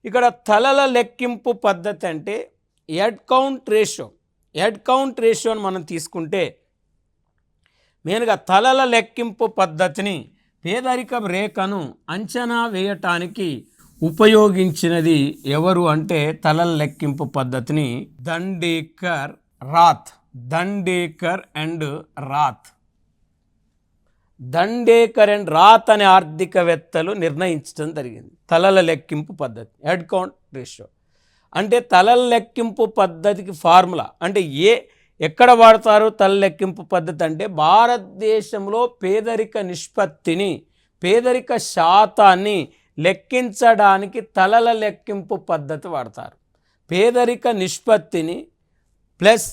ఇక్కడ తలల లెక్కింపు పద్ధతి అంటే హెడ్ కౌంట్ రేషియోని మనం తీసుకుంటే మెయిన్గా తలల లెక్కింపు పద్ధతిని పేదరిక రేఖను అంచనా వేయటానికి ఉపయోగించినది ఎవరు అంటే తలల లెక్కింపు పద్ధతిని దండేకర్ అండ్ రాత్ అనే ఆర్థికవేత్తలు నిర్ణయించడం జరిగింది. తలల లెక్కింపు పద్ధతి హెడ్ కౌంట్ రేషియో అంటే తలల లెక్కింపు పద్ధతికి ఫార్ములా అంటే ఎక్కడ వాడతారు తలల లెక్కింపు పద్ధతి అంటే భారతదేశంలో పేదరిక శాతాన్ని లెక్కించడానికి తలల లెక్కింపు పద్ధతి వాడతారు. పేదరిక నిష్పత్తిని ప్లస్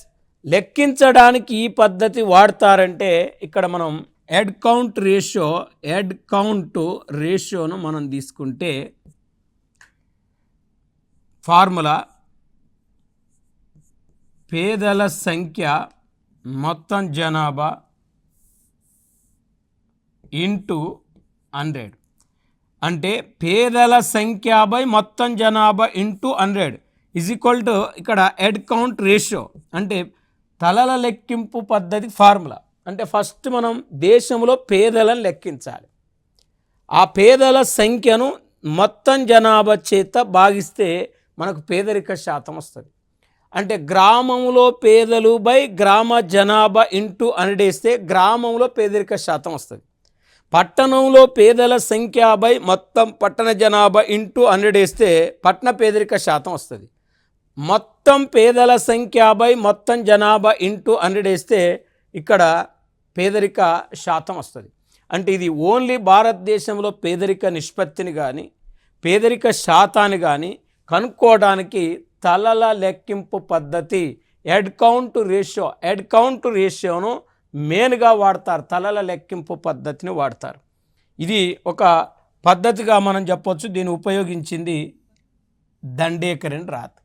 లెక్కించడానికి ఈ పద్ధతి వాడతారంటే ఇక్కడ మనం హెడ్ కౌంట్ రేషియోను మనం తీసుకుంటే ఫార్ములా పేదల సంఖ్య మొత్తం జనాభా ఇంటూ 100 అంటే పేదల సంఖ్య బై మొత్తం జనాభా ఇంటూ 100 ఈజ్ ఈక్వల్ టు ఇక్కడ హెడ్ కౌంట్ రేషియో అంటే తలల లెక్కింపు పద్ధతి ఫార్ములా అంటే ఫస్ట్ మనం దేశంలో పేదలను లెక్కించాలి. ఆ పేదల సంఖ్యను మొత్తం జనాభా చేత భాగిస్తే మనకు పేదరిక శాతం వస్తుంది. అంటే గ్రామంలో పేదలు బై గ్రామ జనాభా ఇంటూ 100 వేస్తే గ్రామంలో పేదరిక శాతం వస్తుంది. పట్టణంలో పేదల సంఖ్య బై మొత్తం పట్టణ జనాభా ఇంటూ 100 వేస్తే పట్టణ పేదరిక శాతం వస్తుంది. మొత్తం పేదల సంఖ్య బై మొత్తం జనాభా ఇంటూ 100 వేస్తే ఇక్కడ పేదరిక శాతం వస్తుంది. అంటే ఇది ఓన్లీ భారతదేశంలో పేదరిక నిష్పత్తిని కానీ పేదరిక శాతాన్ని కానీ కనుక్కోవడానికి తలల లెక్కింపు పద్ధతి హెడ్ కౌంట్ రేషియోను మెయిన్గా వాడతారు. తలల లెక్కింపు పద్ధతిని వాడతారు. ఇది ఒక పద్ధతిగా మనం చెప్పొచ్చు. దీన్ని ఉపయోగించింది దండేకర్ అండ్ రాత్.